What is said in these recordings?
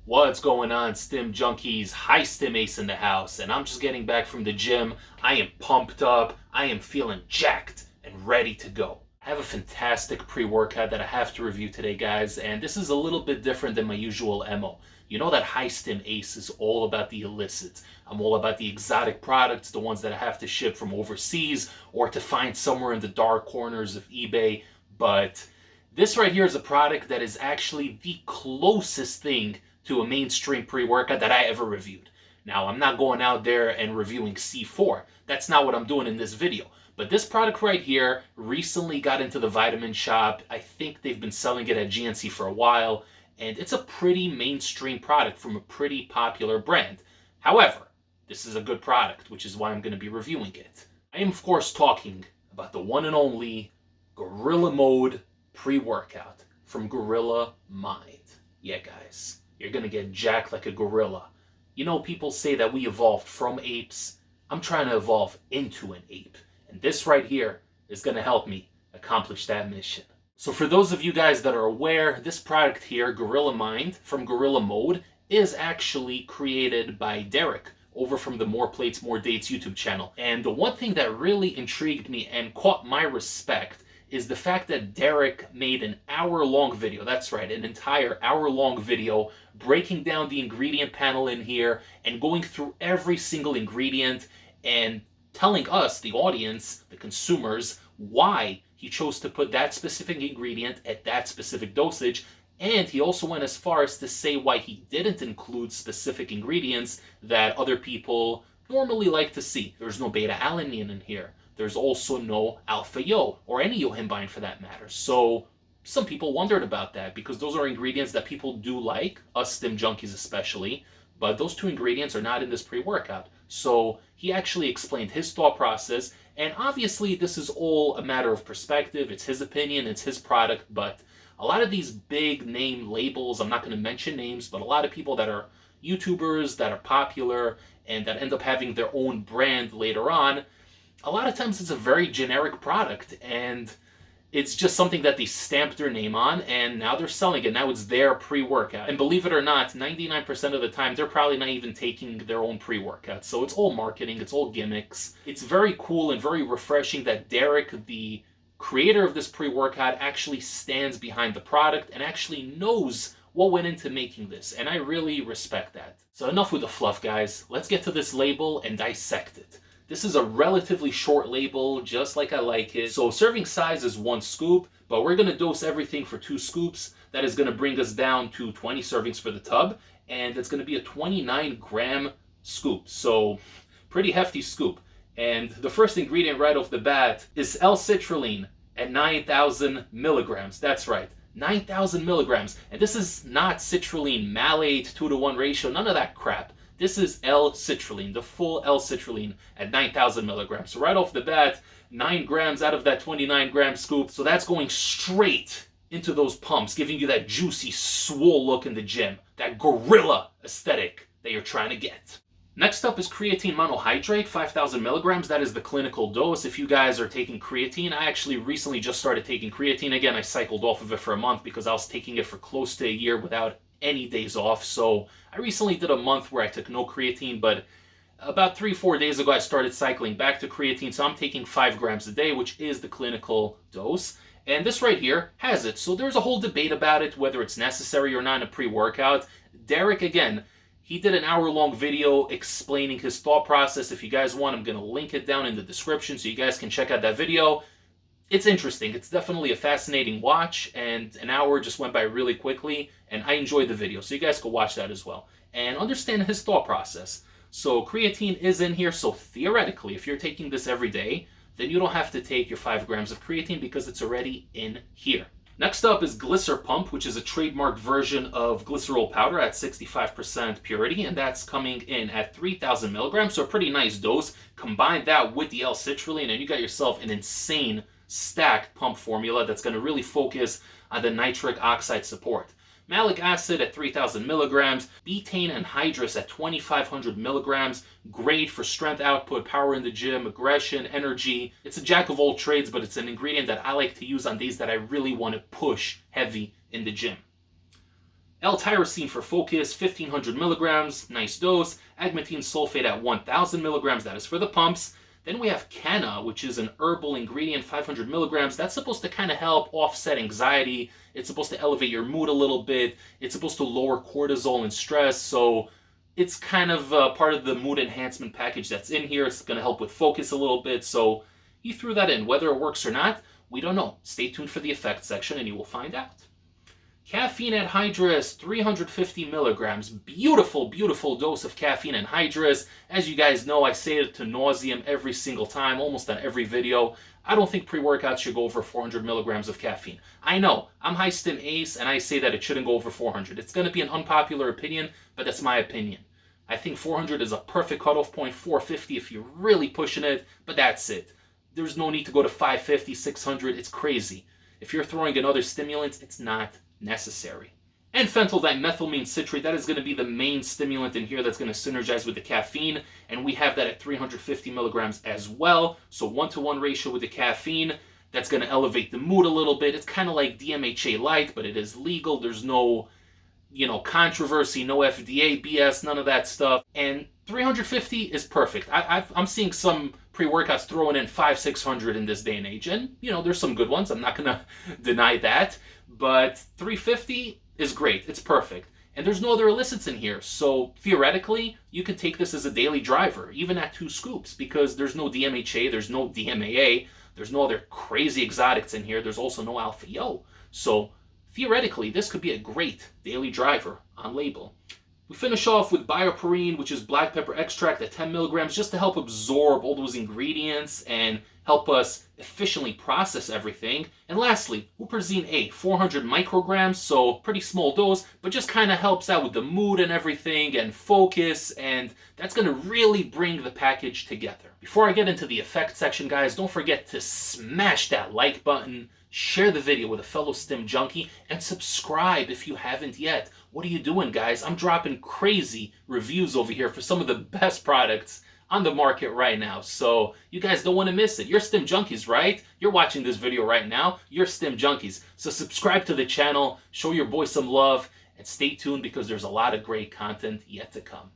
What's going on, Stim Junkies? Hi, Stim Ace in the house, and I'm just getting back from the gym. I am pumped up, I am feeling jacked and ready to go. I have a fantastic pre-workout that I have to review today, guys, and this is a little bit different than my usual MO. You know that High Stim Ace is all about the illicit. I'm all about the exotic products, the ones that I have to ship from overseas or to find somewhere in the dark corners of eBay, but this right here is a product that is actually the closest thing to a mainstream pre-workout that I ever reviewed. Now, I'm not going out there and reviewing C4. That's not what I'm doing in this video. But this product right here recently got into the vitamin shop. I think they've been selling it at GNC for a while, and it's a pretty mainstream product from a pretty popular brand. However, this is a good product, which is why I'm going to be reviewing it. I am, of course, talking about the one and only Gorilla Mode pre-workout from Gorilla Mind. Yeah, guys, you're gonna get jacked like a gorilla. You know, people say that we evolved from apes. I'm trying to evolve into an ape, and this right here is gonna help me accomplish that mission. So for those of you guys that are aware, this product here, Gorilla Mind from Gorilla Mode, is actually created by Derek over from the More Plates, More Dates YouTube channel. And the one thing that really intrigued me and caught my respect is the fact that Derek made an hour-long video. That's right, an entire hour-long video breaking down the ingredient panel in here and going through every single ingredient and telling us, the audience, the consumers, why he chose to put that specific ingredient at that specific dosage. And he also went as far as to say why he didn't include specific ingredients that other people normally like to see. There's no beta-alanine in here. There's also no alpha-yo, or any yohimbine for that matter. So some people wondered about that because those are ingredients that people do like, us Stim Junkies especially, but those two ingredients are not in this pre-workout. So he actually explained his thought process, and obviously this is all a matter of perspective. It's his opinion, it's his product, but a lot of these big name labels, I'm not going to mention names, but a lot of people that are YouTubers, that are popular, and that end up having their own brand later on, a lot of times it's a very generic product, and it's just something that they stamped their name on, and now they're selling it. Now it's their pre-workout. And believe it or not, 99% of the time, they're probably not even taking their own pre-workout. So it's all marketing, it's all gimmicks. It's very cool and very refreshing that Derek, the creator of this pre-workout, actually stands behind the product and actually knows what went into making this, and I really respect that. So enough with the fluff, guys. Let's get to this label and dissect it. This is a relatively short label, just like I like it. So serving size is 1 scoop, but we're going to dose everything for 2 scoops. That is going to bring us down to 20 servings for the tub, and it's going to be a 29-gram scoop. So pretty hefty scoop. And the first ingredient right off the bat is L-citrulline at 9,000 milligrams. That's right, 9,000 milligrams. And this is not citrulline malate 2-to-1 ratio, none of that crap. This is L-citrulline, the full L-citrulline at 9,000 milligrams. So right off the bat, 9 grams out of that 29-gram scoop. So that's going straight into those pumps, giving you that juicy, swole look in the gym, that gorilla aesthetic that you're trying to get. Next up is creatine monohydrate, 5,000 milligrams. That is the clinical dose. If you guys are taking creatine, I actually recently just started taking creatine again. I cycled off of it for a month because I was taking it for close to a year without any days off. So I recently did a month where I took no creatine, but about 3-4 days ago I started cycling back to creatine. So I'm taking 5 grams a day, which is the clinical dose. And this right here has it. So there's a whole debate about it, whether it's necessary or not in a pre-workout. Derek, again, he did an hour-long video explaining his thought process. If you guys want, I'm going to link it down in the description so you guys can check out that video. It's interesting. It's definitely a fascinating watch, and an hour just went by really quickly, and I enjoyed the video, so you guys can watch that as well and understand his thought process. So creatine is in here, so theoretically, if you're taking this every day, then you don't have to take your 5 grams of creatine because it's already in here. Next up is Glycer Pump, which is a trademarked version of glycerol powder at 65% purity, and that's coming in at 3,000 milligrams, so a pretty nice dose. Combine that with the L-citrulline, and you got yourself an insane stacked pump formula that's going to really focus on the nitric oxide support. Malic acid at 3,000 milligrams, betaine anhydrous at 2,500 milligrams, great for strength output, power in the gym, aggression, energy. It's a jack of all trades, but it's an ingredient that I like to use on days that I really want to push heavy in the gym. L-tyrosine for focus, 1500 milligrams, nice dose. Agmatine sulfate at 1000 milligrams, that is for the pumps. Then we have Canna, which is an herbal ingredient, 500 milligrams. That's supposed to kind of help offset anxiety. It's supposed to elevate your mood a little bit. It's supposed to lower cortisol and stress. So it's kind of part of the mood enhancement package that's in here. It's going to help with focus a little bit. So he threw that in. Whether it works or not, we don't know. Stay tuned for the effects section and you will find out. Caffeine anhydrous, 350 milligrams. Beautiful, beautiful dose of caffeine anhydrous. As you guys know, I say it to nauseam every single time, almost on every video. I don't think pre-workouts should go over 400 milligrams of caffeine. I know, I'm high stim ace, and I say that it shouldn't go over 400. It's going to be an unpopular opinion, but that's my opinion. I think 400 is a perfect cutoff point, 450 if you're really pushing it, but that's it. There's no need to go to 550, 600. It's crazy. If you're throwing in other stimulants, it's not necessary. And phenyldimethylamine citrate, that is going to be the main stimulant in here that's going to synergize with the caffeine, and we have that at 350 milligrams as well. So 1-to-1 ratio with the caffeine. That's going to elevate the mood a little bit. It's kind of like DMHA light, but it is legal. There's no, controversy, no FDA, BS, none of that stuff. And 350 is perfect. I'm seeing some pre-workouts throwing in 500-600 in this day and age, and there's some good ones. I'm not gonna deny that, but 350 is great. It's perfect, and there's no other illicits in here. So theoretically, you can take this as a daily driver, even at 2 scoops, because there's no DMHA, there's no DMAA, there's no other crazy exotics in here. There's also no alpha yo. So theoretically, this could be a great daily driver on label. We finish off with bioperine, which is black pepper extract at 10 milligrams, just to help absorb all those ingredients and help us efficiently process everything. And lastly, huperzine A, 400 micrograms, so pretty small dose, but just kind of helps out with the mood and everything and focus, and that's going to really bring the package together. Before I get into the effect section, guys, don't forget to smash that like button, share the video with a fellow stim junkie, and subscribe if you haven't yet. What are you doing, guys? I'm dropping crazy reviews over here for some of the best products on the market right now, so you guys don't want to miss it. You're stim junkies, right? You're watching this video right now. You're stim junkies. So subscribe to the channel, show your boy some love, and stay tuned because there's a lot of great content yet to come.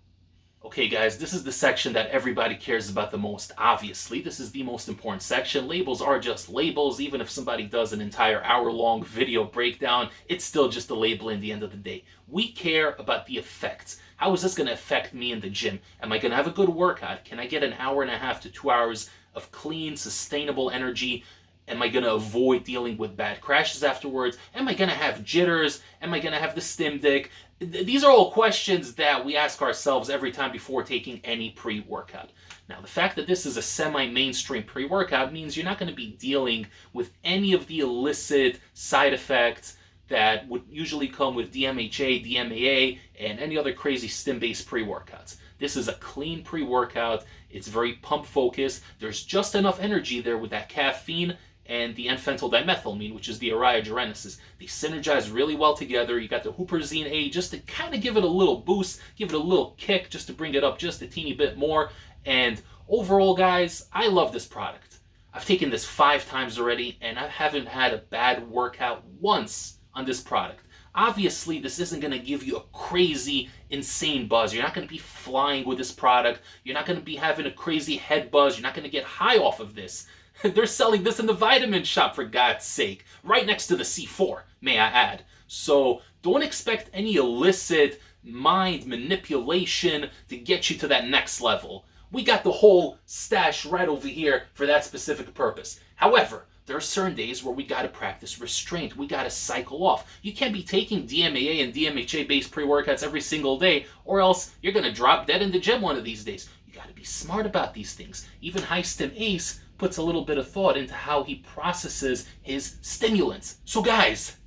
Okay guys, this is the section that everybody cares about the most. Obviously, this is the most important section. Labels are just labels. Even if somebody does an entire hour-long video breakdown, it's still just a label in the end of the day. We care about the effects. How is this going to affect me in the gym? Am I going to have a good workout? Can I get an hour and a half to 2 hours of clean, sustainable energy? Am I going to avoid dealing with bad crashes afterwards? Am I going to have jitters? Am I going to have the stim dick? These are all questions that we ask ourselves every time before taking any pre-workout. Now, the fact that this is a semi-mainstream pre-workout means you're not going to be dealing with any of the illicit side effects that would usually come with DMHA, DMAA, and any other crazy stim-based pre-workouts. This is a clean pre-workout. It's very pump-focused. There's just enough energy there with that caffeine and the N-phenyldimethylamine, which is the Ariogenesis. They synergize really well together. You got the huperzine A just to kind of give it a little boost, give it a little kick, just to bring it up just a teeny bit more. And overall, guys, I love this product. I've taken this 5 times already, and I haven't had a bad workout once on this product. Obviously, this isn't going to give you a crazy, insane buzz. You're not going to be flying with this product. You're not going to be having a crazy head buzz. You're not going to get high off of this. They're selling this in the vitamin shop, for God's sake. Right next to the C4, may I add. So don't expect any illicit mind manipulation to get you to that next level. We got the whole stash right over here for that specific purpose. However, there are certain days where we got to practice restraint. We got to cycle off. You can't be taking DMAA and DMHA-based pre-workouts every single day, or else you're going to drop dead in the gym one of these days. You got to be smart about these things. Even High Stim Ace puts a little bit of thought into how he processes his stimulants. So guys,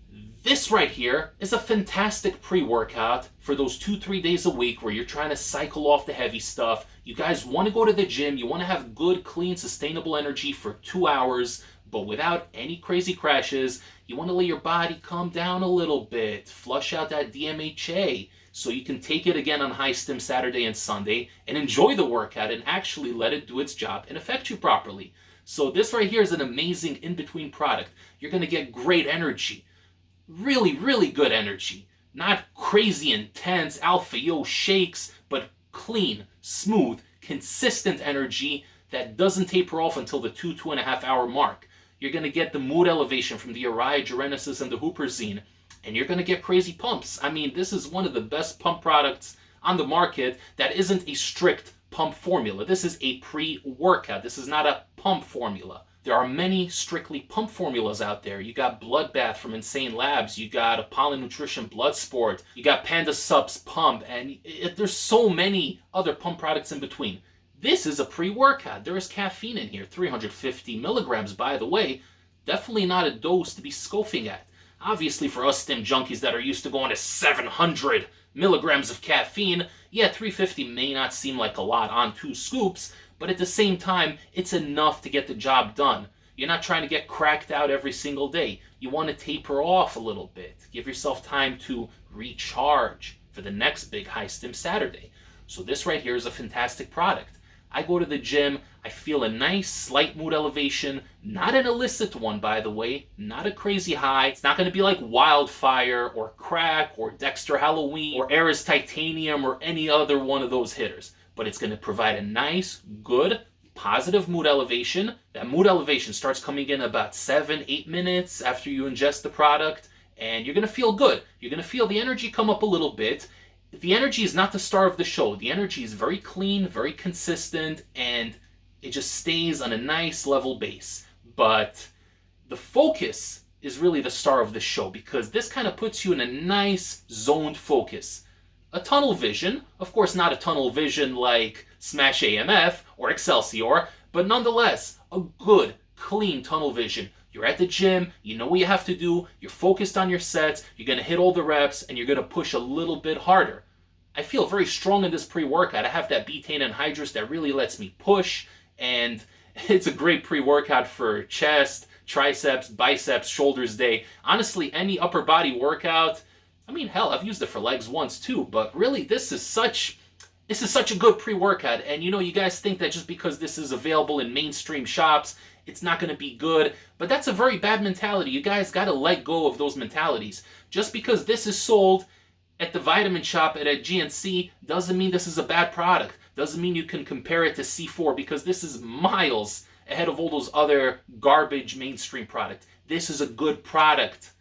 this right here is a fantastic pre-workout for those 2-3 days a week where you're trying to cycle off the heavy stuff. You guys want to go to the gym. You want to have good, clean, sustainable energy for 2 hours, but without any crazy crashes. You want to let your body calm down a little bit, flush out that DMHA, so you can take it again on High Stim Saturday and Sunday and enjoy the workout and actually let it do its job and affect you properly. So this right here is an amazing in-between product. You're going to get great energy. Really, really good energy. Not crazy intense alpha yo shakes, but clean, smooth, consistent energy that doesn't taper off until the 2.5 hour mark. You're going to get the mood elevation from the Uriah Genesis and the Huperzine, and you're going to get crazy pumps. I mean, this is one of the best pump products on the market that isn't a strict pump formula. This is a pre-workout. This is not a pump formula. There are many strictly pump formulas out there. You got Bloodbath from Insane Labs. You got Apollo Nutrition Blood Sport. You got Panda Supps Pump. And there's so many other pump products in between. This is a pre-workout. There is caffeine in here. 350 milligrams, by the way. Definitely not a dose to be scoffing at. Obviously, for us stim junkies that are used to going to 700 milligrams of caffeine, yeah, 350 may not seem like a lot on 2 scoops, but at the same time, it's enough to get the job done. You're not trying to get cracked out every single day. You want to taper off a little bit. Give yourself time to recharge for the next big high stim Saturday. So this right here is a fantastic product. I go to the gym, I feel a nice slight mood elevation, not an illicit one, by the way, not a crazy high. It's not going to be like Wildfire or Crack or Dexter Halloween or Eris Titanium or any other one of those hitters. But it's going to provide a nice, good, positive mood elevation. That mood elevation starts coming in about 7-8 minutes after you ingest the product, and you're going to feel good. You're going to feel the energy come up a little bit. The energy is not the star of the show. The energy is very clean, very consistent, and it just stays on a nice level base. But the focus is really the star of the show, because this kind of puts you in a nice zoned focus. A tunnel vision, of course not a tunnel vision like Smash AMF or Excelsior, but nonetheless, a good, clean tunnel vision. You're at the gym, you know what you have to do, you're focused on your sets, you're going to hit all the reps, and you're going to push a little bit harder. I feel very strong in this pre-workout. I have that betaine anhydrous that really lets me push, and it's a great pre-workout for chest, triceps, biceps, shoulders day. Honestly, any upper body workout, I mean, hell, I've used it for legs once too, but really this is such a good pre-workout. And you know, you guys think that just because this is available in mainstream shops, it's not going to be good, but that's a very bad mentality. You guys got to let go of those mentalities. Just because this is sold at the vitamin shop at GNC doesn't mean this is a bad product. Doesn't mean you can compare it to C4, because this is miles ahead of all those other garbage mainstream products. This is a good product,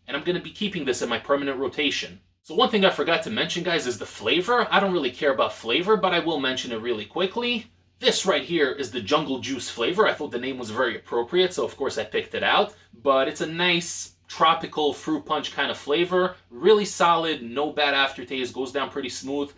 and I'm going to be keeping this in my permanent rotation. So one thing I forgot to mention, guys, is the flavor. I don't really care about flavor, but I will mention it really quickly. This right here is the Jungle Juice flavor. I thought the name was very appropriate, so of course I picked it out. But it's a nice tropical fruit punch kind of flavor. Really solid, no bad aftertaste, goes down pretty smooth.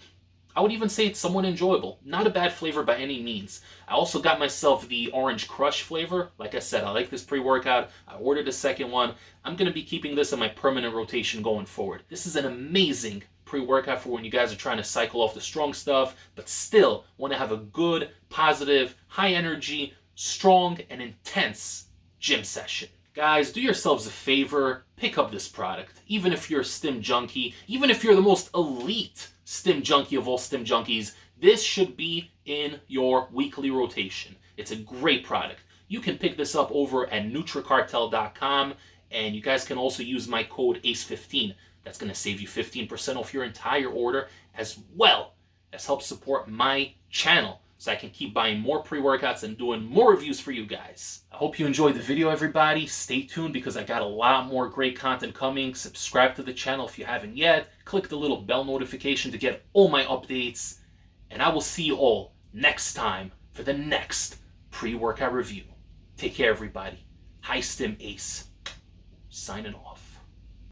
I would even say it's somewhat enjoyable. Not a bad flavor by any means. I also got myself the Orange Crush flavor. Like I said, I like this pre-workout. I ordered a second one. I'm going to be keeping this in my permanent rotation going forward. This is an amazing pre-workout for when you guys are trying to cycle off the strong stuff, but still want to have a good, positive, high energy, strong, and intense gym session. Guys, do yourselves a favor, pick up this product. Even if you're a stim junkie, even if you're the most elite stim junkie of all stim junkies, this should be in your weekly rotation. It's a great product. You can pick this up over at NutriCartel.com, and you guys can also use my code ACE15. That's going to save you 15% off your entire order, as well as help support my channel, so I can keep buying more pre-workouts and doing more reviews for you guys. I hope you enjoyed the video, everybody. Stay tuned, because I got a lot more great content coming. Subscribe to the channel if you haven't yet. Click the little bell notification to get all my updates. And I will see you all next time for the next pre-workout review. Take care, everybody. High Stim Ace, signing off.